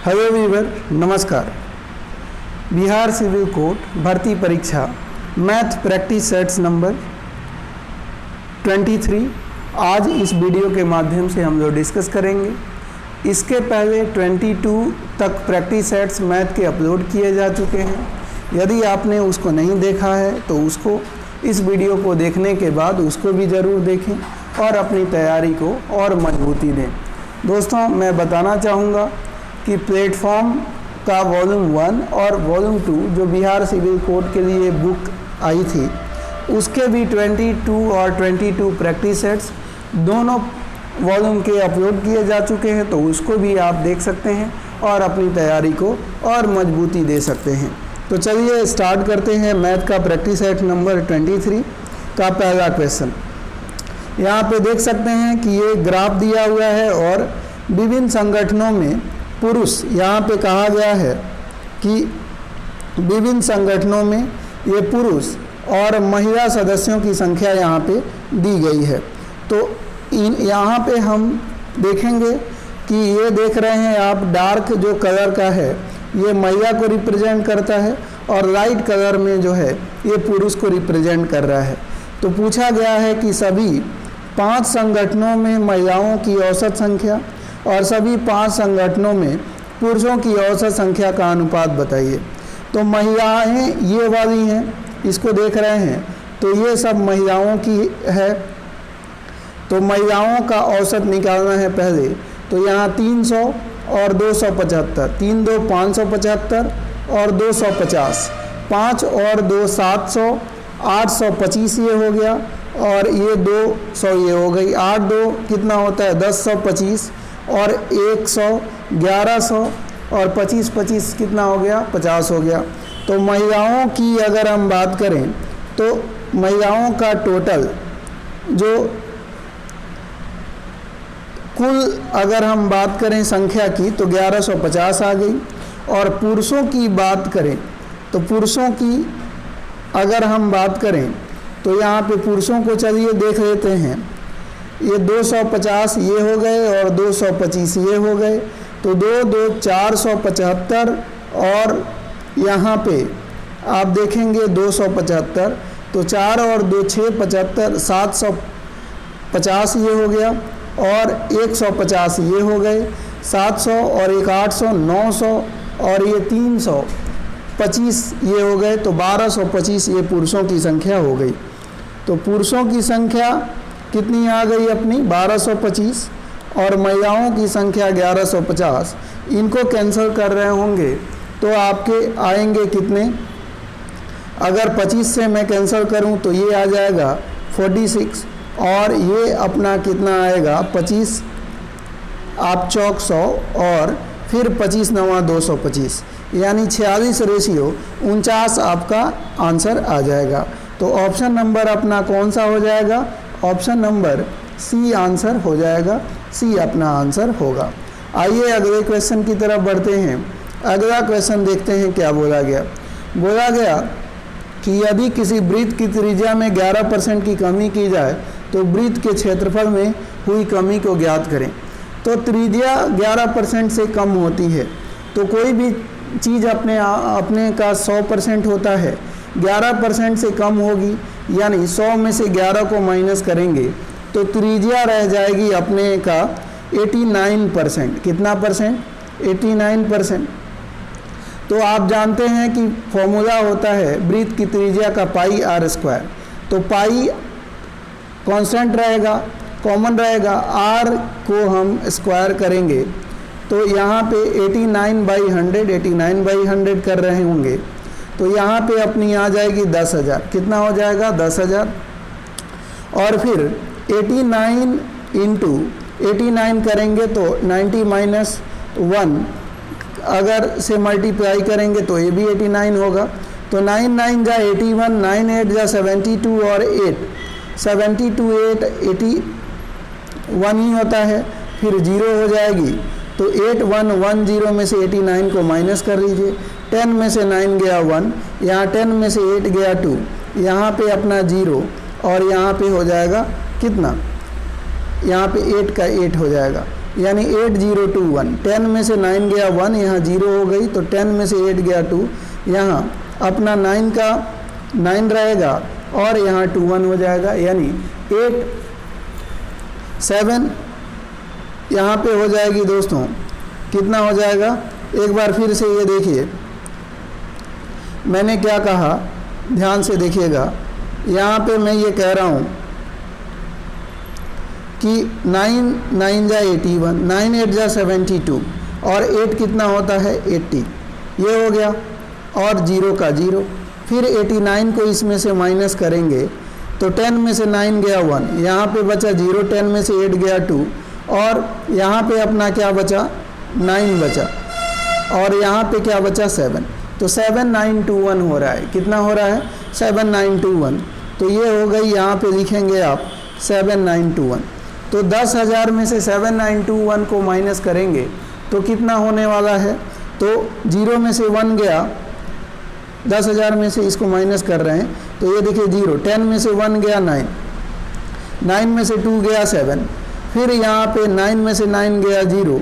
Hello Weaver, नमस्कार। Bihar civil court भर्ती परीक्षा मैथ प्रैक्टिस सेट्स नंबर 23 आज इस वीडियो के माध्यम से हम लोग डिस्कस करेंगे। इसके पहले 22 तक प्रैक्टिस सेट्स मैथ के अपलोड किए जा चुके हैं। यदि आपने उसको नहीं देखा है तो उसको इस वीडियो को देखने के बाद उसको भी ज़रूर देखें और अपनी तैयारी को और मजबूती दें। दोस्तों, मैं बताना चाहूँगा कि प्लेटफॉर्म का वॉल्यूम 1 और वॉल्यूम 2 जो बिहार सिविल कोर्ट के लिए बुक आई थी, उसके भी 22 और 22 प्रैक्टिस सेट्स दोनों वॉल्यूम के अपलोड किए जा चुके हैं, तो उसको भी आप देख सकते हैं और अपनी तैयारी को और मजबूती दे सकते हैं। तो चलिए स्टार्ट करते हैं मैथ का प्रैक्टिस सेट नंबर 23 का पहला क्वेश्चन। यहाँ पे देख सकते हैं कि ये ग्राफ दिया हुआ है और विभिन्न संगठनों में पुरुष, यहाँ पे कहा गया है कि विभिन्न संगठनों में ये पुरुष और महिला सदस्यों की संख्या यहाँ पे दी गई है। तो यहाँ पे हम देखेंगे कि ये देख रहे हैं आप, डार्क जो कलर का है ये महिला को रिप्रेजेंट करता है और लाइट कलर में जो है ये पुरुष को रिप्रेजेंट कर रहा है। तो पूछा गया है कि सभी 5 संगठनों में महिलाओं की औसत संख्या और सभी 5 संगठनों में पुरुषों की औसत संख्या का अनुपात बताइए। तो महिलाएं ये वाली हैं, इसको देख रहे हैं, तो ये सब महिलाओं की है। तो महिलाओं का औसत निकालना है पहले। तो यहाँ 300 और 275, 3 2 575 और 250, 5 और 2 700, 825 ये हो गया और ये 200 ये हो गई। 8 2 कितना होता है 1025 और 100 1100 और 25 25 कितना हो गया 50 हो गया। तो महिलाओं की अगर हम बात करें तो महिलाओं का टोटल जो कुल अगर हम बात करें संख्या की तो 1150 आ गई। और पुरुषों की बात करें तो पुरुषों की अगर हम बात करें तो यहाँ पे पुरुषों को चलिए देख लेते हैं। ये 250 ये हो गए और 225 ये हो गए। तो 2 2 475 और यहाँ पे आप देखेंगे 275, तो 4 और 2 6 75, 750 ये हो गया और 150 ये हो गए। 700 और 1 800, 900 और ये 325 ये हो गए। तो 1225 ये पुरुषों की संख्या हो गई। तो पुरुषों की संख्या कितनी आ गई अपनी 1225 और महिलाओं की संख्या 1150। इनको कैंसिल कर रहे होंगे तो आपके आएंगे कितने, अगर 25 से मैं कैंसिल करूं तो ये आ जाएगा 46 और ये अपना कितना आएगा 25 आप चौक 100 और फिर 25 9 225 यानी 46 रेशियो 49 आपका आंसर आ जाएगा। तो ऑप्शन नंबर अपना कौन सा हो जाएगा, ऑप्शन नंबर सी आंसर हो जाएगा, सी अपना आंसर होगा। आइए अगले क्वेश्चन की तरफ बढ़ते हैं। अगला क्वेश्चन देखते हैं क्या बोला गया। बोला गया कि यदि किसी वृत्त की त्रिज्या में 11% की कमी की जाए तो वृत्त के क्षेत्रफल में हुई कमी को ज्ञात करें। तो त्रिज्या 11% से कम होती है, तो कोई भी चीज़ अपने का 100% होता है, 11% से कम होगी यानी 100 में से 11 को माइनस करेंगे तो त्रिज्या रह जाएगी अपने का 89%। कितना परसेंट 89%। तो आप जानते हैं कि फॉर्मूला होता है वृत्त की त्रिज्या का पाई r स्क्वायर। तो पाई कांस्टेंट रहेगा, कॉमन रहेगा, r को हम स्क्वायर करेंगे तो यहाँ पे 89/100 कर रहे होंगे। तो यहाँ पे अपनी आ जाएगी 10,000। कितना हो जाएगा 10,000 और फिर 89 इंटू 89 करेंगे तो 90 माइनस 1 अगर से मल्टीप्लाई करेंगे तो ये भी 89 होगा। तो 9 9 जा 81, 9 8 जा 72 और 8 72 8 81 ही होता है, फिर 0 हो जाएगी। तो 8110 में से 89 को माइनस कर लीजिए। 10 में से 9 गया 1, यहाँ 10 में से 8 गया 2, यहाँ पे अपना 0 और यहाँ पे हो जाएगा कितना, यहाँ पे 8 का 8 हो जाएगा। यानी 8021, 10 में से 9 गया 1, यहाँ 0 हो गई, तो 10 में से 8 गया 2, यहाँ अपना 9 का 9 रहेगा और यहाँ 2 1 हो जाएगा, यानी 8 7 यहाँ पे हो जाएगी दोस्तों। कितना हो जाएगा, एक बार फिर से ये देखिए मैंने क्या कहा, ध्यान से देखिएगा। यहाँ पे मैं ये कह रहा हूँ कि 9 9 जा 81, 9 8 जा 72 और 8 कितना होता है 80, ये हो गया, और 0 का 0। फिर 89 को इसमें से माइनस करेंगे तो 10 में से 9 गया 1, यहाँ पे बचा 0, 10 में से 8 गया 2, और यहाँ पे अपना क्या बचा 9 बचा, और यहाँ पे क्या बचा 7। तो 7921 हो रहा है। कितना हो रहा है 7921। तो ये हो गई, यहाँ पे लिखेंगे आप 7921। तो 10,000 में से 7921 को माइनस करेंगे तो कितना होने वाला है, तो 0 में से 1 गया, 10,000 में से इसको माइनस कर रहे हैं तो ये देखिए 0, 10 में से 1 गया 9, 9 में से 2 गया 7, फिर यहाँ पे 9 में से 9 गया 0,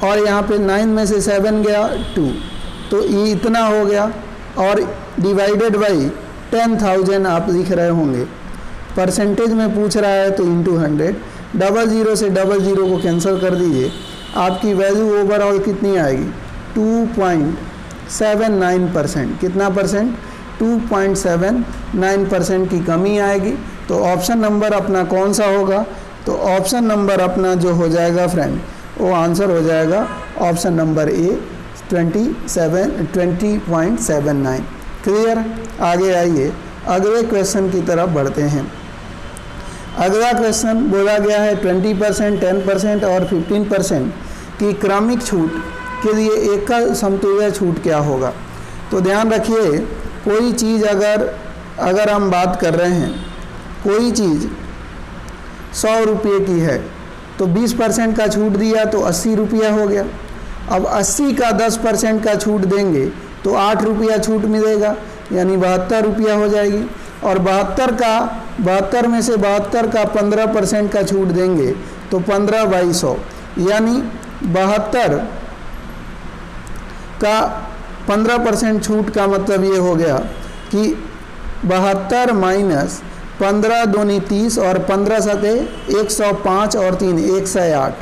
और यहाँ पे 9 में से 7 गया 2, तो ये इतना हो गया, और डिवाइडेड बाई 10,000 आप लिख रहे होंगे, परसेंटेज में पूछ रहा है तो इंटू 100, 00 से 00 को कैंसिल कर दीजिए, आपकी वैल्यू ओवरऑल कितनी आएगी 2.79%। कितना परसेंट 2.79% की कमी आएगी। तो ऑप्शन नंबर अपना कौन सा होगा, तो ऑप्शन नंबर अपना जो हो जाएगा फ्रेंड, वो आंसर हो जाएगा ऑप्शन नंबर ए 20.79। क्लियर। आगे आइए अगले क्वेश्चन की तरफ बढ़ते हैं। अगला क्वेश्चन बोला गया है 20%, 10% और 15% की क्रमिक छूट के लिए एकल समतुल्य छूट क्या होगा। तो ध्यान रखिए, कोई चीज़ अगर हम बात कर रहे हैं, कोई चीज़ 100 रुपये की है तो 20% का छूट दिया तो 80 रुपया हो गया। अब 80 का 10% का छूट देंगे तो 8 रुपया छूट मिलेगा, यानी 72 रुपया हो जाएगी। और 72 में से 72 का 15% का छूट देंगे तो 15/100, यानी 72 का 15% छूट का मतलब ये हो गया कि 72 माइनस 15 दूनी 30 और 15 सते 105 और 3 108,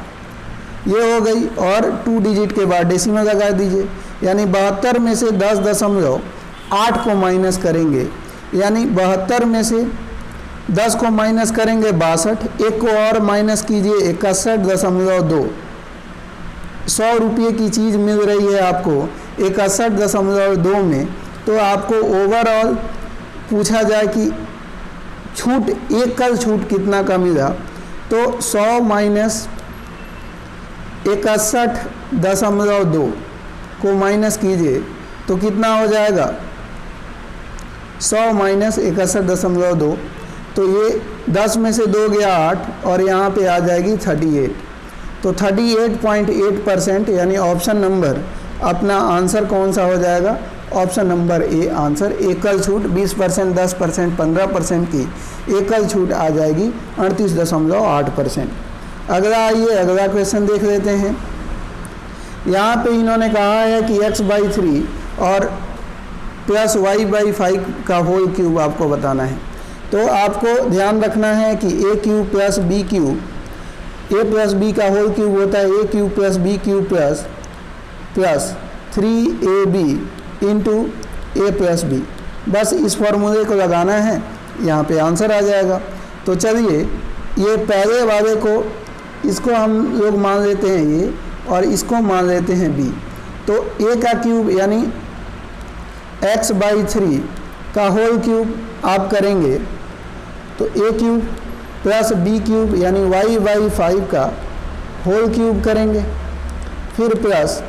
ये हो गई। और 2 डिजिट के बाद डेसिमल लगा दीजिए, यानी 72 में से 10.8 को माइनस करेंगे, यानी 72 में से 10 को माइनस करेंगे 62, एक को और माइनस कीजिए 61.2। 100 रुपये की चीज़ मिल रही है आपको 61.2 में, तो आपको ओवरऑल पूछा जाए कि छूट, एकल छूट कितना का मिला, तो 100 माइनस 61.2 को माइनस कीजिए तो कितना हो जाएगा 100 माइनस 61.2, तो ये 10 में से 2 गया 8 और यहाँ पे आ जाएगी 38। तो 38.8%, यानी ऑप्शन नंबर अपना आंसर कौन सा हो जाएगा, ऑप्शन नंबर ए आंसर। एकल छूट 20%, 10%, 15% की एकल छूट आ जाएगी 38.8%। अगला आइए अगला क्वेश्चन देख लेते हैं। यहाँ पे इन्होंने कहा है कि x/3 और प्लस y/5 का होल क्यूब आपको बताना है। तो आपको ध्यान रखना है कि a cube plus b cube, a plus b का होल क्यूब होता है a cube plus b cube plus 3ab into a plus b। बस इस फॉर्मूले को लगाना है, यहाँ पे आंसर आ जाएगा। तो चलिए ये पहले वाले को, इसको हम लोग मान लेते हैं ये, और इसको मान लेते हैं b। तो a का क्यूब यानी x/3 का होल क्यूब आप करेंगे तो a cube plus b cube यानी y/5 का होल क्यूब करेंगे, फिर प्लस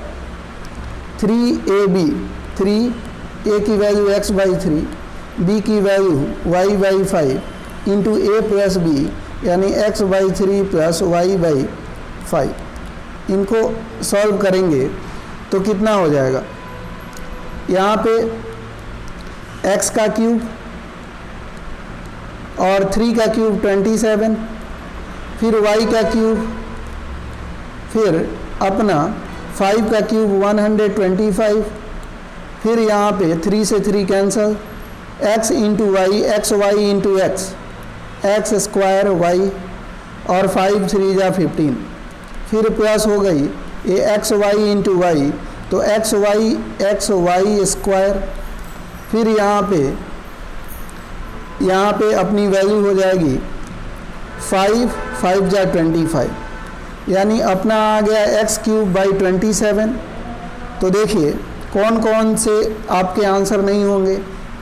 3ab, 3 a की वैल्यू x/3, b की value y/5 into a plus b यानी x/3 प्लस y/5। इनको सॉल्व करेंगे तो कितना हो जाएगा, यहाँ पे x का क्यूब और 3 का क्यूब 27, फिर y का क्यूब फिर अपना 5 का क्यूब 125, फिर यहाँ पे 3 से 3 cancel, x into Y, X Y into X square Y, और 5 3 जा 15, फिर प्लस हो गई ये एक्स वाई इंटू वाई, तो एक्स वाई स्क्वायर, फिर यहाँ पे अपनी वैल्यू हो जाएगी 5 जा 25, यानी अपना आ गया एक्स क्यूब बाई 27। तो देखिए कौन कौन से आपके आंसर नहीं होंगे,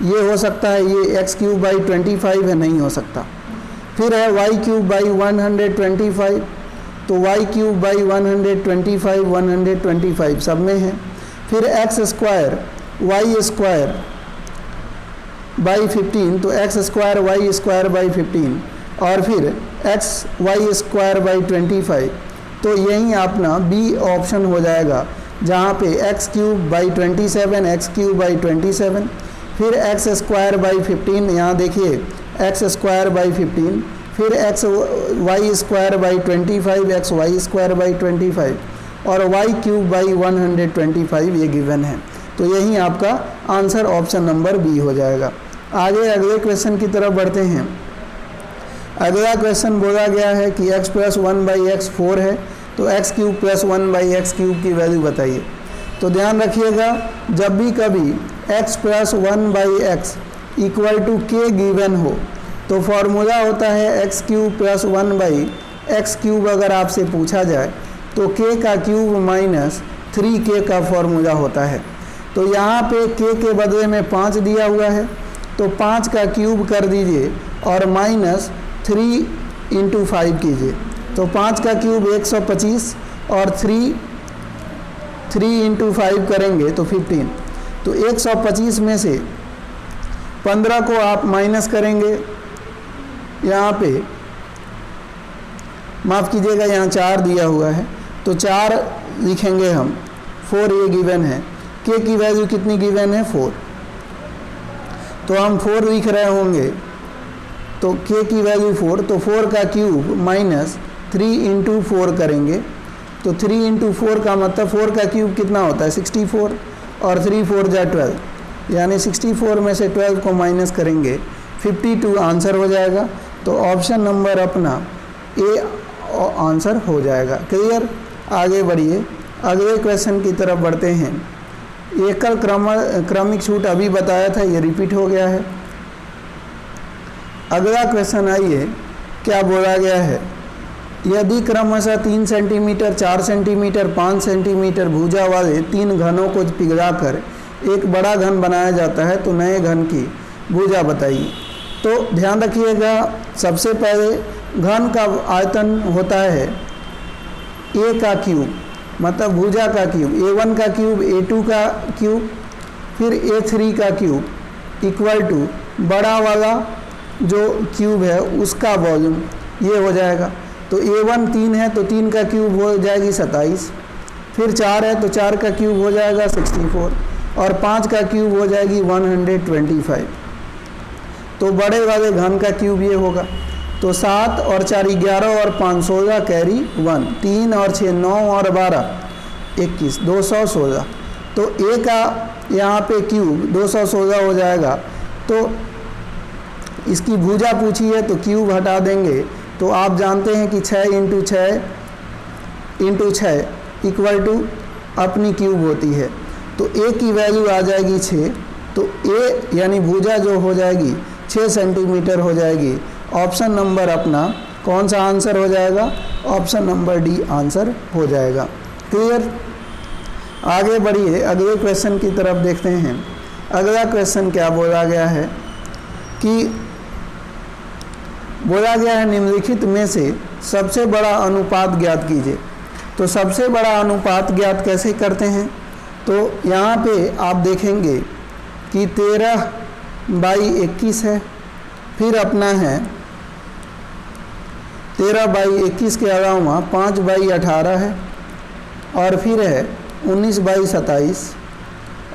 ये हो सकता है ये एक्स क्यूब बाई 25 है, नहीं हो सकता। फिर है वाई क्यूब बाई 125, तो वाई क्यूब बाई 125 सब में है। फिर X square Y square by 15, तो X square Y square by 15, और फिर एक्स वाई स्क्वायर बाई 25, तो यही अपना बी ऑप्शन हो जाएगा, जहाँ पे x cube by 27, x cube by 27, फिर एक्स स्क्वायर बाई 15, यहाँ देखिए एक्स स्क्वायर बाई 15, फिर X Y square by 25, X Y square by 25, और वाई क्यूब बाई 125 ये गिवन है। तो यही आपका आंसर ऑप्शन नंबर बी हो जाएगा। आगे अगले क्वेश्चन की तरफ बढ़ते हैं। अगला क्वेश्चन बोला गया है कि x प्लस 1/x 4 है, तो x cube plus 1/x cube की वैल्यू बताइए। तो ध्यान रखिएगा, जब भी कभी x plus 1/x equal to k given हो तो फॉर्मूला होता है x cube plus 1/x cube. अगर आपसे पूछा जाए तो k का क्यूब माइनस 3k का फॉर्मूला होता है। तो यहाँ पे k के बदले में 5 दिया हुआ है, तो 5 का क्यूब कर दीजिए और माइनस 3 इंटू 5 कीजिए, तो 5 का क्यूब 125 और 3 इंटू 5 करेंगे तो 15। तो 125 में से 15 को आप माइनस करेंगे, यहाँ पे माफ़ कीजिएगा यहाँ 4 दिया हुआ है, तो 4 लिखेंगे हम, 4 ये गिवन है, k की वैल्यू कितनी गिवन है 4, तो हम 4 लिख रहे होंगे, तो k की वैल्यू 4, तो 4 का क्यूब माइनस 3 इंटू 4 करेंगे, तो 3 इंटू 4 का मतलब 4 का क्यूब कितना होता है 64, और 3 4 जा 12, यानी 64 में से 12 को माइनस करेंगे 52 आंसर हो जाएगा। तो ऑप्शन नंबर अपना ए आंसर हो जाएगा। क्लियर? आगे बढ़िए, अगले क्वेश्चन की तरफ बढ़ते हैं। एकल क्रमिक छूट अभी बताया था, ये रिपीट हो गया है। अगला क्वेश्चन आइए, क्या बोला गया है, यदि क्रमशः 3 सेंटीमीटर, 4 सेंटीमीटर, 5 सेंटीमीटर भुजा वाले 3 घनों को पिघलाकर एक बड़ा घन बनाया जाता है तो नए घन की भुजा बताइए। तो ध्यान रखिएगा, सबसे पहले घन का आयतन होता है a का क्यूब, मतलब भुजा का क्यूब, a1 का क्यूब, a2 का क्यूब, फिर a3 का क्यूब इक्वल टू बड़ा वाला जो क्यूब है उसका वॉल्यूम, ये हो जाएगा। तो a1 3 है तो 3 का क्यूब हो जाएगी 27, फिर 4 है तो 4 का क्यूब हो जाएगा 64, और 5 का क्यूब हो जाएगी 125। तो बड़े वाले घन का क्यूब ये होगा। तो 7 और 4 11 और 5 16 कैरी 1, 3 और 6 9 और 12 21 216। तो a का यहाँ पे क्यूब 216 हो जाएगा। तो इसकी भुजा पूछी है तो क्यूब हटा देंगे, तो आप जानते हैं कि 6 इंटू 6 इक्वल टू अपनी क्यूब होती है। तो a की वैल्यू आ जाएगी 6, तो a यानी भुजा जो हो जाएगी 6 सेंटीमीटर हो जाएगी। ऑप्शन नंबर अपना कौन सा आंसर हो जाएगा, ऑप्शन नंबर डी आंसर हो जाएगा। क्लियर? आगे बढ़िए, अगले क्वेश्चन की तरफ देखते हैं। अगला क्वेश्चन क्या बोला गया है कि बोला गया है निम्नलिखित में से सबसे बड़ा अनुपात ज्ञात कीजिए। तो सबसे बड़ा अनुपात ज्ञात कैसे करते हैं, तो यहाँ पे आप देखेंगे कि 13/21 है, फिर अपना है 13/21 के अलावा 5/18 है, और फिर है 19/27,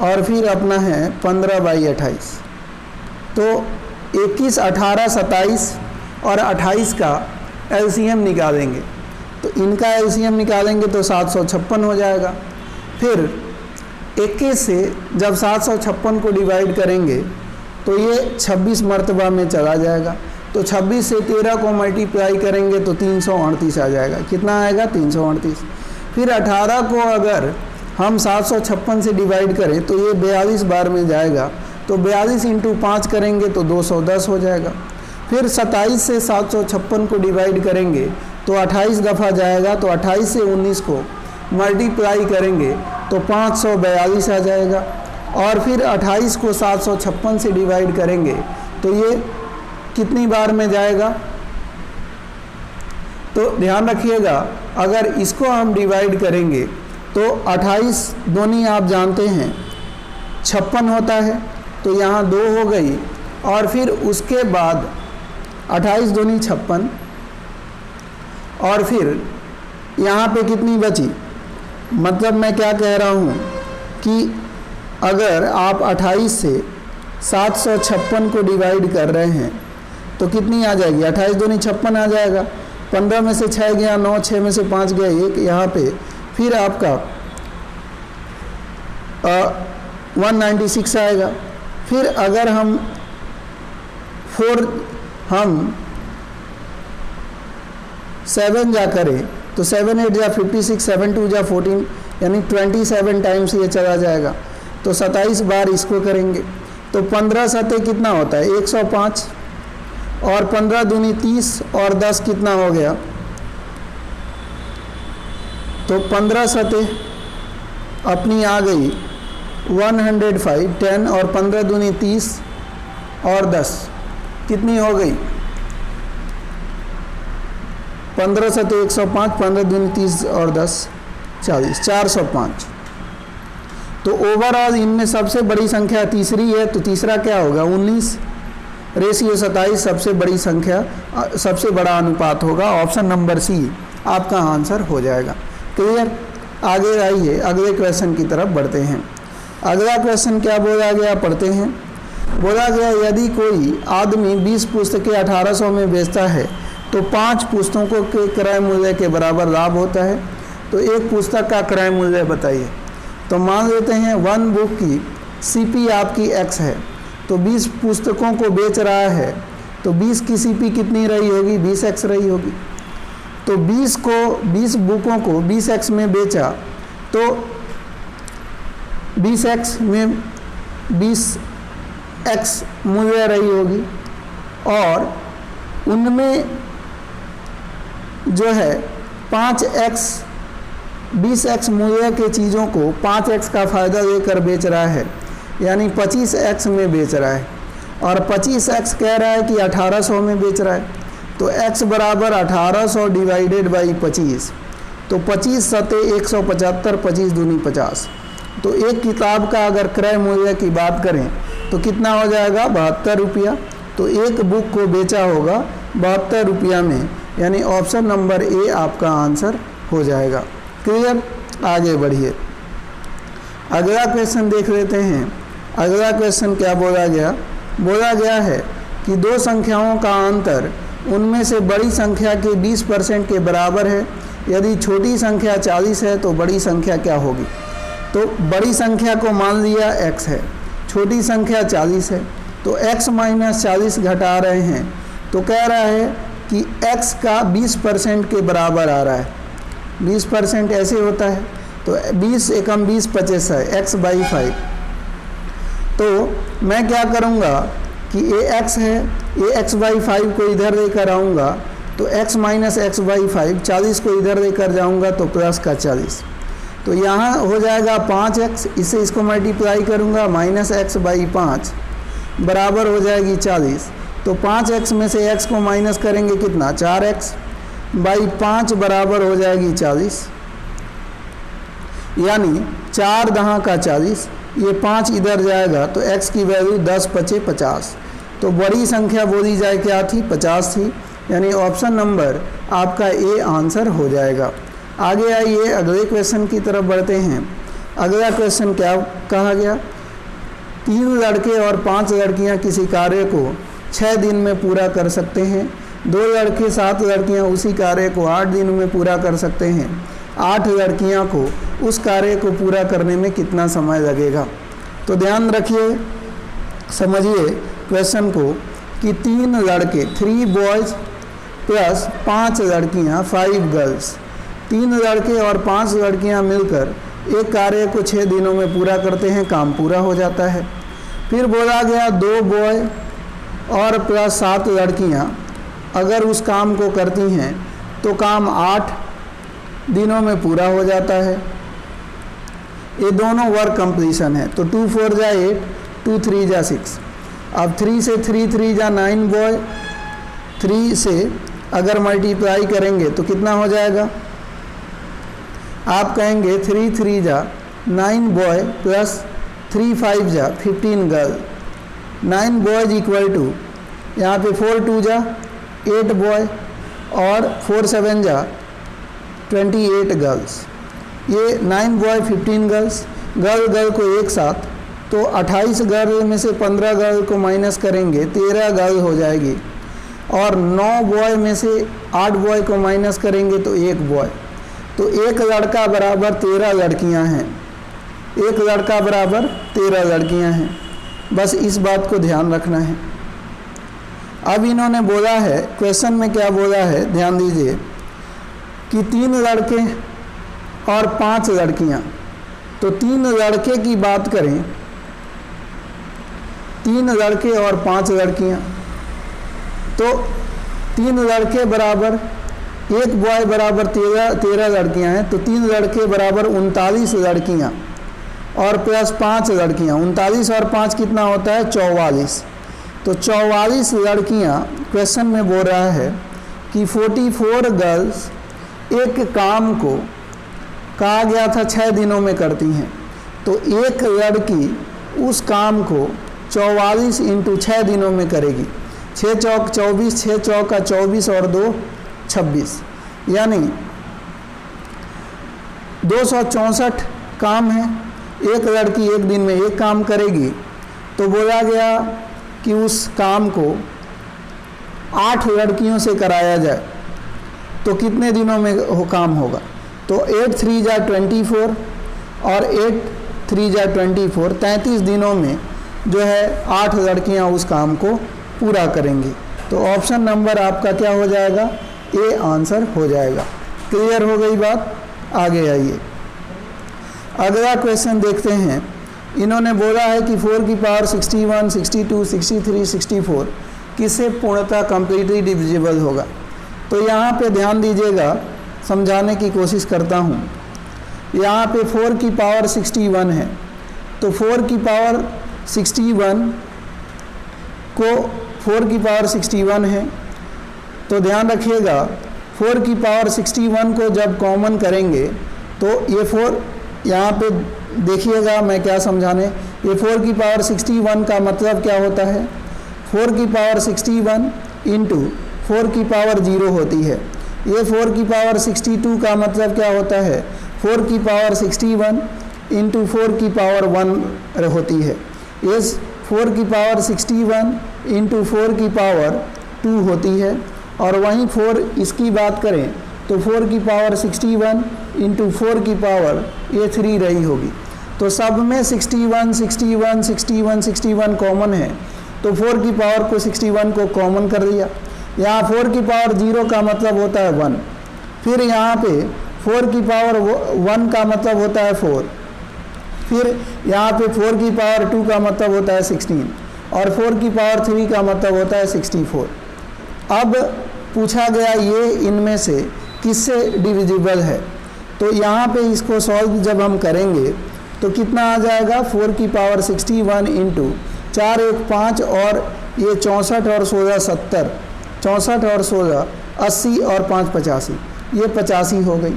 और फिर अपना है 15/28। तो 21, 18, 27 और 28 का एलसीएम निकालेंगे। तो इनका एलसीएम निकालेंगे तो 756 हो जाएगा। फिर 21 से जब 756 को डिवाइड करेंगे तो ये 26 मर्तबा में चला जाएगा। तो 26 से 13 को मल्टीप्लाई करेंगे तो 338 आ जाएगा। कितना आएगा? 338। फिर 18 को अगर हम 756 से डिवाइड करें तो ये 42 बार में जाएगा। तो 42 इंटू 5 करेंगे तो 210 हो जाएगा। फिर 27 से 756 को डिवाइड करेंगे तो 28 दफ़ा जाएगा। तो 28 से 19 को मल्टीप्लाई करेंगे तो 542 आ जाएगा। और फिर 28 को 756 से डिवाइड करेंगे तो ये कितनी बार में जाएगा? तो ध्यान रखिएगा, अगर इसको हम डिवाइड करेंगे तो 28 दूनी आप जानते हैं 56 होता है, तो यहाँ 2 हो गई। और फिर उसके बाद 28 दूनी 56, और फिर यहाँ पे कितनी बची? मतलब मैं क्या कह रहा हूँ कि अगर आप 28 से 756 को डिवाइड कर रहे हैं तो कितनी आ जाएगी? 28 दूनी 56 आ जाएगा। 15 में से 6 गया 9, 6 में से 5 गया 1 यहाँ पे। फिर आपका 196 आएगा। फिर अगर हम 7 जा करें तो 7 8 जा 56, 7 2 जा 14, यानी 27 टाइम्स ये चला जाएगा। तो 27 बार इसको करेंगे तो 15 सते कितना होता है? 105, और 15 दूनी 30, और 10 कितना हो गया? तो 15 सते अपनी आ गई 105, 10, और 15 दूनी 30 और 10 कितनी हो गई? 15 सते 105, 15 दूनी 30 और 10 40, 405। तो ओवरऑल इनमें सबसे बड़ी संख्या तीसरी है, तो तीसरा क्या होगा? 19 रेशियो 27 सबसे बड़ी संख्या, सबसे बड़ा अनुपात होगा। ऑप्शन नंबर सी आपका आंसर हो जाएगा। क्लियर? आगे आइए अगले क्वेश्चन की तरफ बढ़ते हैं। अगला क्वेश्चन क्या बोला गया, पढ़ते हैं। बोला गया यदि कोई आदमी 20 पुस्तकें 1800 में बेचता है तो 5 पुस्तकों के क्रय मूल्य के बराबर लाभ होता है। तो एक पुस्तक का क्रय मूल्य बताइए। तो मान लेते हैं 1 बुक की सीपी आपकी x है, तो 20 पुस्तकों को बेच रहा है, तो 20 की सीपी कितनी रही होगी? 20x रही होगी। तो 20 बुकों को 20x में बेचा तो 20x में 20x मूल्य रही होगी, और उनमें जो है 5x 20x मूल्य के चीज़ों को 5x का फ़ायदा देकर बेच रहा है, यानी 25x में बेच रहा है। और 25x कह रहा है कि 1800 में बेच रहा है, तो x बराबर 1800 डिवाइडेड बाई 25। तो 25 सते 175, 25 दूनी 50। तो एक किताब का अगर क्रय मूल्य की बात करें तो कितना हो जाएगा? 72 रुपया। तो एक बुक को बेचा होगा 72 रुपया में, यानी ऑप्शन नंबर ए आपका आंसर हो जाएगा। क्लियर? आगे बढ़िए, अगला क्वेश्चन देख लेते हैं। अगला क्वेश्चन क्या बोला गया? बोला गया है कि 2 संख्याओं का अंतर उनमें से बड़ी संख्या के 20% के बराबर है। यदि छोटी संख्या 40 है तो बड़ी संख्या क्या होगी? तो बड़ी संख्या को मान लिया x है, छोटी संख्या 40 है, तो x माइनस 40 घटा रहे हैं, तो कह रहा है कि x का 20% के बराबर आ रहा है। 20% ऐसे होता है, तो 20 एकम 20 25 है, x बाई 5। तो मैं क्या करूँगा कि ये x है, ये x बाई 5 को इधर लेकर आऊँगा, तो x माइनस एक्स बाई 5, 40 को इधर लेकर जाऊँगा तो प्लस का 40। तो यहाँ हो जाएगा 5x, इससे इसको मल्टीप्लाई करूँगा, माइनस एक्स बाई 5 बराबर हो जाएगी 40। तो 5x में से x को माइनस करेंगे कितना? 4x बाई 5 बराबर हो जाएगी 40, यानी 4 दहाँ का 40। ये 5 इधर जाएगा तो x की वैल्यू 10 पचे 50। तो बड़ी संख्या बोली जाए क्या थी? 50 थी, यानी ऑप्शन नंबर आपका ए आंसर हो जाएगा। आगे आइए अगले क्वेश्चन की तरफ बढ़ते हैं। अगला क्वेश्चन क्या कहा गया? 3 लड़के और 5 लड़कियां किसी कार्य को 6 दिन में पूरा कर सकते हैं। 2 लड़के 7 लड़कियां उसी कार्य को 8 दिनों में पूरा कर सकते हैं। 8 लड़कियां को उस कार्य को पूरा करने में कितना समय लगेगा। तो ध्यान रखिए, समझिए क्वेश्चन को कि 3 लड़के 3 बॉयज़ प्लस 5 लड़कियां 5 गर्ल्स, 3 लड़के और 5 लड़कियां मिलकर एक कार्य को 6 दिनों में पूरा करते हैं, काम पूरा हो जाता है। फिर बोला गया 2 बॉय और प्लस 7 लड़कियां अगर उस काम को करती हैं तो काम 8 दिनों में पूरा हो जाता है। ये दोनों वर्क कंप्लीशन है। तो 2 4 जा 8, 2 3 जा 6। अब 3 से 3 3 जा 9 बॉय, 3 से अगर मल्टीप्लाई करेंगे तो कितना हो जाएगा। आप कहेंगे 3 3 जा 9 बॉय प्लस 3 5 जा 15 गर्ल, 9 बॉयज इक्वल टू यहाँ पे 4 2 जा 8 बॉय और 4 7 जा 28 गर्ल्स। ये 9 बॉय 15 गर्ल्स, गर्ल को एक साथ, तो 28 गर्ल में से 15 गर्ल को माइनस करेंगे 13 गर्ल हो जाएगी, और 9 बॉय में से 8 बॉय को माइनस करेंगे तो 1 बॉय। तो 1 लड़का बराबर 13 लड़कियां हैं, 1 लड़का बराबर 13 लड़कियां हैं। बस इस बात को ध्यान रखना है। अब इन्होंने बोला है, क्वेश्चन में क्या बोला है ध्यान दीजिए कि 3 लड़के और 5 लड़कियां। तो 3 लड़के की बात करें, 3 लड़के और 5 लड़कियां, तो 3 लड़के बराबर 1 बॉय बराबर 13 लड़कियां हैं। तो 3 लड़के बराबर 39 लड़कियां और प्लस 5 लड़कियां, 39 और 5 कितना होता है 44। तो 44 लड़कियां क्वेश्चन में बोल रहा है कि 44 गर्ल्स एक काम को कहा गया था 6 दिनों में करती हैं। तो एक लड़की उस काम को 44 इंटू 6 दिनों में करेगी। 6 चौक 24, 6 चौका 24 और 2 26, यानी 264 काम है। एक लड़की एक दिन में एक काम करेगी। तो बोला गया कि उस काम को 8 लड़कियों से कराया जाए तो कितने दिनों में काम होगा। तो 8 3 जा 24 और 8 3 जा 24, 33 दिनों में जो है 8 लड़कियां उस काम को पूरा करेंगी। तो ऑप्शन नंबर आपका क्या हो जाएगा, ए आंसर हो जाएगा। क्लियर हो गई बात। आगे आइए, अगला क्वेश्चन देखते हैं। इन्होंने बोला है कि 4 की पावर 61, 62, 63, 64 किससे पूर्णतः कंप्लीटली डिविजिबल होगा। तो यहाँ पे ध्यान दीजिएगा, समझाने की कोशिश करता हूँ। यहाँ पे 4 की पावर 61 है, तो 4 की पावर 61 को 4 की पावर 61 है, तो ध्यान रखिएगा 4 की पावर 61 को जब कॉमन करेंगे तो ये 4 यहाँ पे देखिएगा, मैं क्या समझाने, ये 4 की पावर 61 का मतलब क्या होता है, 4 की पावर 61 इंटू 4 की पावर 0 होती है। ये 4 की पावर 62 का मतलब क्या होता है, 4 की पावर 61 इंटू 4 की पावर 1 होती है। ये 4 की पावर 61 इंटू 4 की पावर 2 होती है। और वहीं 4 इसकी बात करें तो 4 की पावर 61 इंटू 4 की पावर ये 3 रही होगी। तो सब में 61 61 61 61 कॉमन है, तो 4 की पावर को 61 को कॉमन कर दिया। यहाँ 4 की पावर 0 का मतलब होता है 1, फिर यहाँ पे 4 की पावर 1 का मतलब होता है 4, फिर यहाँ पे 4 की पावर 2 का मतलब होता है 16 और 4 की पावर 3 का मतलब होता है 64। अब पूछा गया ये इनमें से किससे डिविजिबल है। तो यहाँ पे इसको सॉल्व जब हम करेंगे तो कितना आ जाएगा, 4 की पावर 61 इंटू 4 1 5 और ये 64 और 16 70, 64 और 16 80 और 5 85, ये 85 हो गई।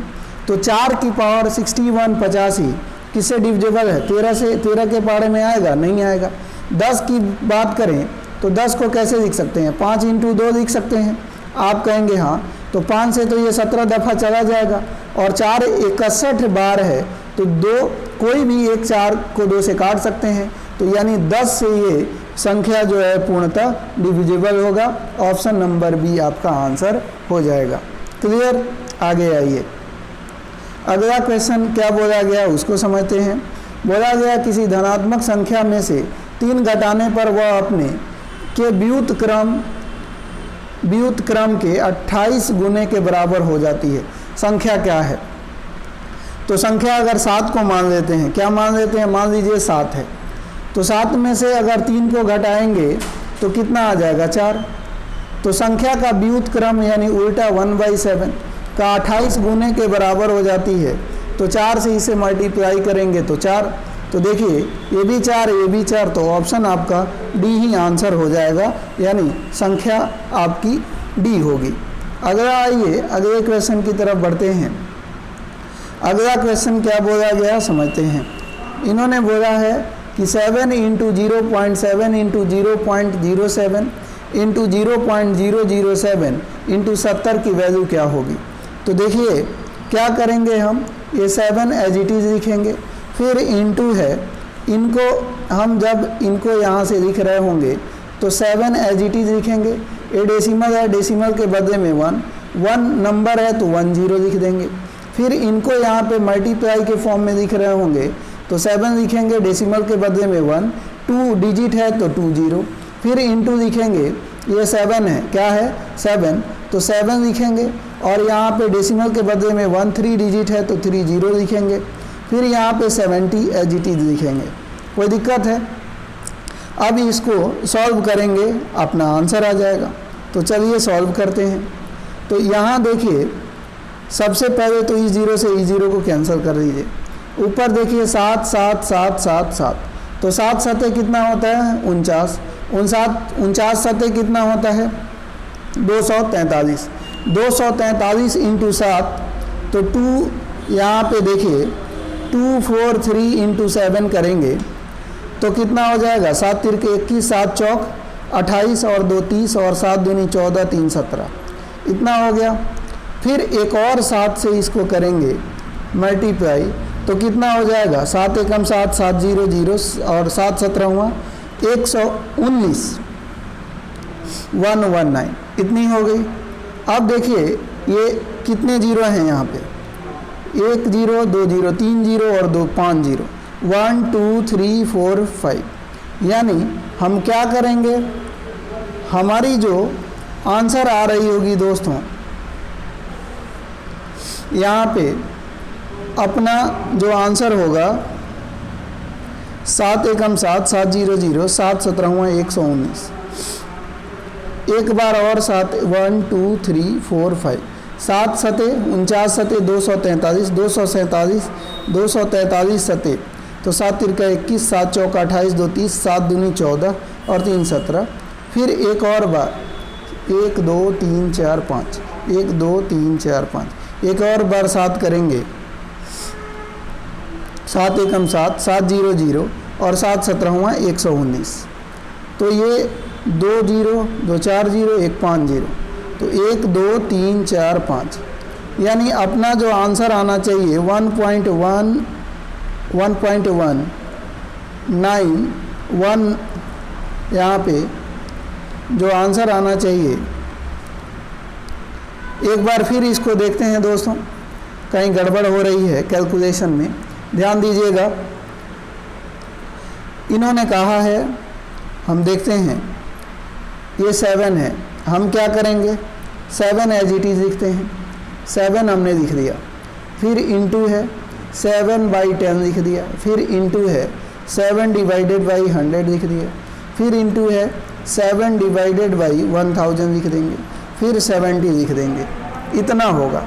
तो 4 की पावर 61 85 किससे डिविजिबल है, 13 से। 13 के पारे में आएगा, नहीं आएगा। 10 की बात करें तो 10 को कैसे लिख सकते हैं, 5 इंटू 2 लिख सकते हैं। आप कहेंगे हाँ, तो 5 से तो ये 17 दफ़ा चला जाएगा और 4 61 बार है, तो 2 कोई भी एक 4 को 2 से काट सकते हैं। तो यानी 10 से ये संख्या जो है पूर्णतः डिविजिबल होगा। ऑप्शन नंबर बी आपका आंसर हो जाएगा। क्लियर? आगे आइए, अगला क्वेश्चन क्या बोला गया उसको समझते हैं। बोला गया किसी धनात्मक संख्या में से 3 घटाने पर वह अपने के व्युत्क्रम के 28 गुने के बराबर हो जाती है। संख्या क्या है? तो संख्या अगर 7 को मान लेते हैं, क्या मान लेते हैं? मान लीजिए 7 है, तो 7 में से अगर 3 को घटाएंगे तो कितना आ जाएगा? 4। तो संख्या का व्युत्क्रम यानी उल्टा 1/7 का 28 गुने के बराबर हो जाती है। तो 4 से इसे मल्टीप्लाई करेंगे तो 4। तो देखिए ये भी 4, ये भी 4, तो ऑप्शन आपका डी ही आंसर हो जाएगा, यानी संख्या आपकी डी होगी। अगला आइए अगले क्वेश्चन की तरफ बढ़ते हैं। अगला क्वेश्चन क्या बोला गया समझते हैं। इन्होंने बोला है कि 7 × 0.7 × 0.07 × 0.007 × 70 की वैल्यू क्या होगी? तो देखिए क्या करेंगे हम, ये 7 एज इट इज़ लिखेंगे, फिर इनटू है, इनको हम जब इनको यहाँ से लिख रहे होंगे तो 7 एज इट इज़ लिखेंगे। ये डेसिमल है, डेसिमल के बदले में 1 नंबर है तो 1 0 लिख देंगे। फिर इनको यहाँ पे मल्टीप्लाई के फॉर्म में लिख रहे होंगे तो 7 लिखेंगे, डेसिमल के बदले में 1, 2 डिजिट है तो 2 0, फिर इनटू लिखेंगे, ये 7 है, क्या है? 7, तो 7 लिखेंगे और यहाँ पे डेसिमल के बदले में 1, 3 डिजिट है तो 3 0 लिखेंगे, फिर यहाँ पे 70 एज इट इज़ लिखेंगे। कोई दिक्कत है? अब इसको सॉल्व करेंगे, अपना आंसर आ जाएगा। तो चलिए सॉल्व करते हैं। तो यहाँ देखिए सबसे पहले तो E0 से E0 को कैंसिल कर दीजिए। ऊपर देखिए 7 7 7 7 7, तो 7 सतह कितना होता है? 49। 49 सतह कितना होता है? 243। 243 × 7, तो 2 यहाँ पे देखिए 243 × 7 करेंगे तो कितना हो जाएगा? 7 × 21, 7 चौक 28 और 2 30 और 7 दूनी 14, 3 17, इतना हो गया। फिर एक और 7 से इसको करेंगे मल्टीप्लाई तो कितना हो जाएगा? 7 एकम 7, 7 0 0 और 7 17 हुआ 119, 119, इतनी हो गई। अब देखिए ये कितने जीरो हैं यहाँ पे? 1 0 2 0 3 0 और 2 5 0, 1 2 3 4 5। यानी हम क्या करेंगे, हमारी जो आंसर आ रही होगी दोस्तों, यहाँ पे अपना जो आंसर होगा 7 एकम 7, 7 0 0, 7 17 हुआ 119। एक बार और 7 1 2 3 4 5, 7 सतह 49 सतह 243, 247 243 सतह, तो 7 × 21, 7 चौक 28, 2 30, 7 दूनी 14 और 3 17। फिर एक और बार 1 2 3 4 5, 1 2 3 4 5, एक और बार 7 करेंगे, 7 एकम 7, 7 0 0 और 7 17 हुआ 119। तो ये 2 0 2 4 0 1 5 0, तो 1 2 3 4 5, यानी अपना जो आंसर आना चाहिए 1.191 यहाँ पे जो आंसर आना चाहिए। एक बार फिर इसको देखते हैं दोस्तों, कहीं गड़बड़ हो रही है कैलकुलेशन में, ध्यान दीजिएगा। इन्होंने कहा है, हम देखते हैं ये 7 है, हम क्या करेंगे 7 एज इट इज़ लिखते हैं। 7 हमने लिख दिया, फिर इनटू है 7/10 लिख दिया, फिर इनटू है 7/100 लिख दिया, फिर इनटू है 7/1000 लिख देंगे, फिर 70 लिख देंगे, इतना होगा।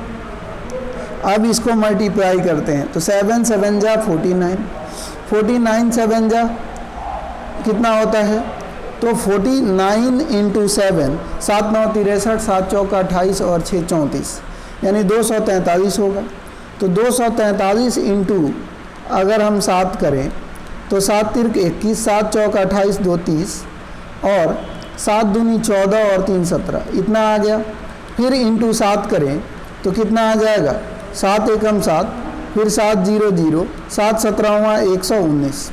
अब इसको मल्टीप्लाई करते हैं तो 7 7 जा 49, 49 7 जा कितना होता है? तो 49 × 7, 7 9 63, 7 चौका 28 और 6 34, यानी 243 होगा। तो 243 इंटू अगर हम 7 करें तो 7 तिरक 21, 7 चौक 28, 2 30 और 7 दूनी 14 और 3 17, इतना आ गया। फिर इंटू 7 करें तो कितना आ जाएगा? 7 एकम 7, फिर 7 0 0, 7 17 हुआ 119।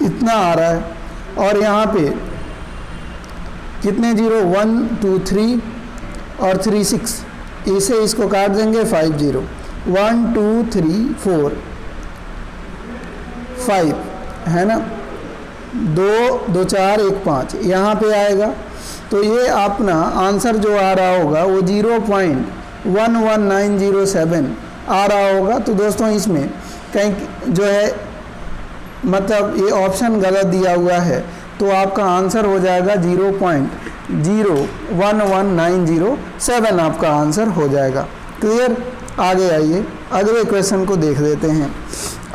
इतना आ रहा है। और यहाँ पे कितने जीरो, 1 2 3 और 3 6, इसे इसको काट देंगे 5 0, 1 2 3 4 5 है ना, 2 2 4 1 5 यहाँ पे आएगा। तो ये अपना आंसर जो आ रहा होगा वो 0.11907 आ रहा होगा। तो दोस्तों इसमें कहीं जो है मतलब ये ऑप्शन गलत दिया हुआ है, तो आपका आंसर हो जाएगा 0.011907 आपका आंसर हो जाएगा। क्लियर? आगे आइए अगले क्वेश्चन को देख लेते हैं।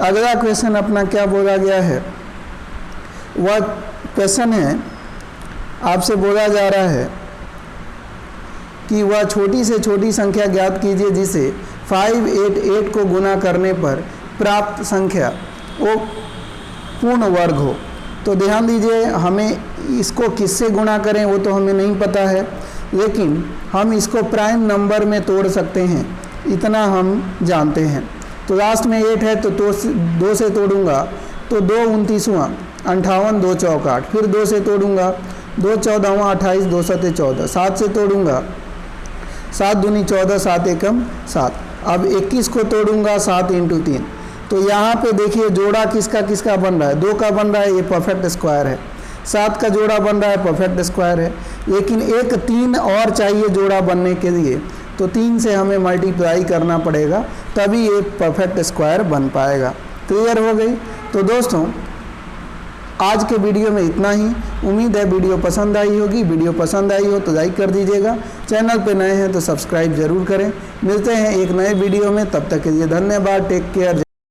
अगला क्वेश्चन अपना क्या बोला गया है, वह क्वेश्चन है, आपसे बोला जा रहा है कि वह छोटी से छोटी संख्या ज्ञात कीजिए जिसे 588 को गुना करने पर प्राप्त संख्या वो पूर्ण वर्ग हो। तो ध्यान दीजिए, हमें इसको किससे गुणा करें वो तो हमें नहीं पता है, लेकिन हम इसको प्राइम नंबर में तोड़ सकते हैं, इतना हम जानते हैं। तो लास्ट में 8 है तो 2 से तोड़ूंगा तो 2 29वां 58, 2 चौक 8, फिर 2 से तोड़ूंगा 2 14वां 28, 2 7 14, 7 से तोड़ूंगा 7 दूनी 14, 7 एकम 7। अब 21 को तोड़ूंगा 7 × 3। तो यहाँ पे देखिए जोड़ा किसका किसका बन रहा है, 2 का बन रहा है, ये परफेक्ट स्क्वायर है। 7 का जोड़ा बन रहा है, परफेक्ट स्क्वायर है। लेकिन एक 3 और चाहिए जोड़ा बनने के लिए, तो 3 से हमें मल्टीप्लाई करना पड़ेगा, तभी ये परफेक्ट स्क्वायर बन पाएगा। क्लियर हो गई? तो दोस्तों आज के वीडियो में इतना ही। उम्मीद है वीडियो पसंद आई होगी। वीडियो पसंद आई हो तो लाइक कर दीजिएगा, चैनल पे नए हैं तो सब्सक्राइब जरूर करें। मिलते हैं एक नए वीडियो में, तब तक के लिए धन्यवाद। Take care.